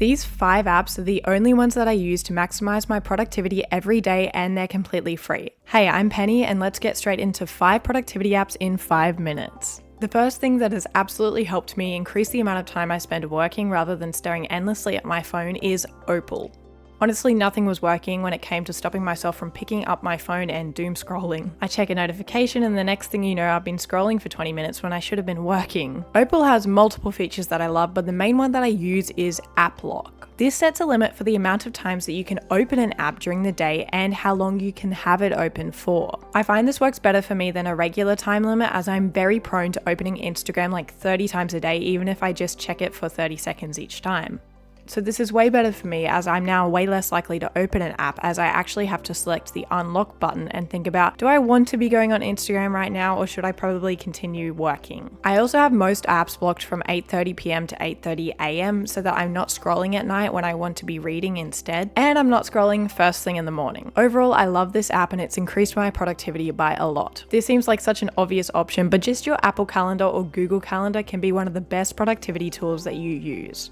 These 5 apps are the only ones that I use to maximize my productivity every day, and they're completely free. Hey, I'm Penny, and let's get straight into 5 productivity apps in 5 minutes. The first thing that has absolutely helped me increase the amount of time I spend working rather than staring endlessly at my phone is Opal. Honestly, nothing was working when it came to stopping myself from picking up my phone and doom scrolling. I check a notification and the next thing you know, I've been scrolling for 20 minutes when I should have been working. Opal has multiple features that I love, but the main one that I use is App Lock. This sets a limit for the amount of times that you can open an app during the day and how long you can have it open for. I find this works better for me than a regular time limit, as I'm very prone to opening Instagram like 30 times a day, even if I just check it for 30 seconds each time. So this is way better for me, as I'm now way less likely to open an app, as I actually have to select the unlock button and think about, do I want to be going on Instagram right now, or should I probably continue working? I also have most apps blocked from 8:30 p.m. to 8:30 a.m. so that I'm not scrolling at night when I want to be reading instead, and I'm not scrolling first thing in the morning. Overall, I love this app and it's increased my productivity by a lot. This seems like such an obvious option, but just your Apple Calendar or Google Calendar can be one of the best productivity tools that you use.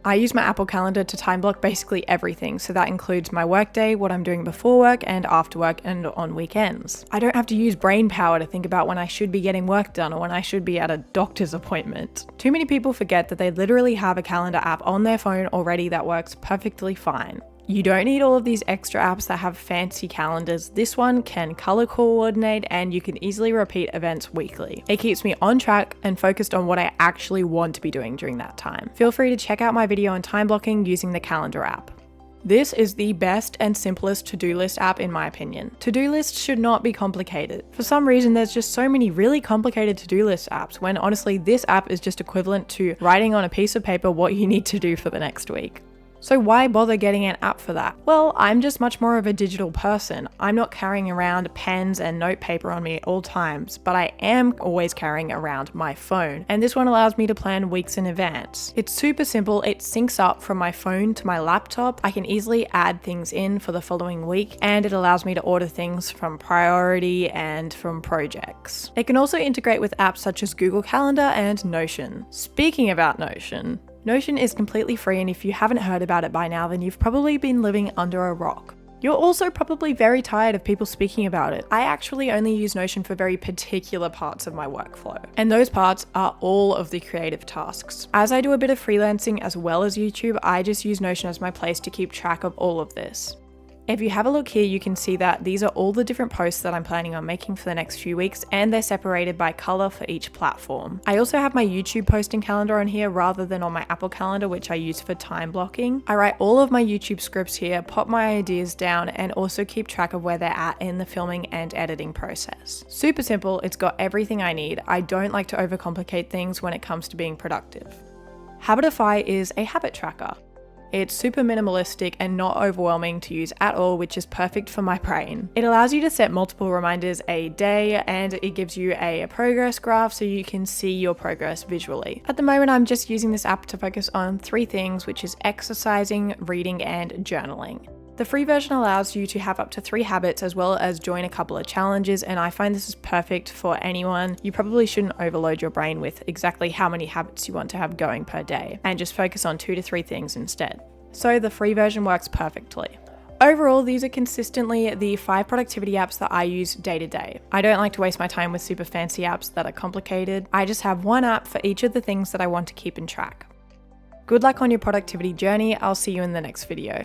I use my Apple Calendar to time block basically everything, so that includes my workday, what I'm doing before work and after work and on weekends. I don't have to use brain power to think about when I should be getting work done or when I should be at a doctor's appointment. Too many people forget that they literally have a calendar app on their phone already that works perfectly fine. You don't need all of these extra apps that have fancy calendars. This one can color coordinate and you can easily repeat events weekly. It keeps me on track and focused on what I actually want to be doing during that time. Feel free to check out my video on time blocking using the calendar app. This is the best and simplest to-do list app in my opinion. To-do lists should not be complicated. For some reason, there's just so many really complicated to-do list apps, when honestly this app is just equivalent to writing on a piece of paper what you need to do for the next week. So why bother getting an app for that? Well, I'm just much more of a digital person. I'm not carrying around pens and notepaper on me at all times, but I am always carrying around my phone. And this one allows me to plan weeks in advance. It's super simple. It syncs up from my phone to my laptop. I can easily add things in for the following week, and it allows me to order things from priority and from projects. It can also integrate with apps such as Google Calendar and Notion. Speaking about Notion is completely free, and if you haven't heard about it by now, then you've probably been living under a rock. You're also probably very tired of people speaking about it. I actually only use Notion for very particular parts of my workflow, and those parts are all of the creative tasks. As I do a bit of freelancing as well as YouTube, I just use Notion as my place to keep track of all of this. If you have a look here, you can see that these are all the different posts that I'm planning on making for the next few weeks, and they're separated by color for each platform. I also have my YouTube posting calendar on here rather than on my Apple Calendar, which I use for time blocking. I write all of my YouTube scripts here, pop my ideas down, and also keep track of where they're at in the filming and editing process. Super simple, it's got everything I need. I don't like to overcomplicate things when it comes to being productive. Habitify is a habit tracker. It's super minimalistic and not overwhelming to use at all, which is perfect for my brain. It allows you to set multiple reminders a day, and it gives you a progress graph so you can see your progress visually. At the moment, I'm just using this app to focus on 3 things, which is exercising, reading, and journaling. The free version allows you to have up to 3 habits as well as join a couple of challenges, and I find this is perfect for anyone. You probably shouldn't overload your brain with exactly how many habits you want to have going per day, and just focus on 2 to 3 things instead. So the free version works perfectly. Overall, these are consistently the 5 productivity apps that I use day to day. I don't like to waste my time with super fancy apps that are complicated. I just have one app for each of the things that I want to keep in track. Good luck on your productivity journey. I'll see you in the next video.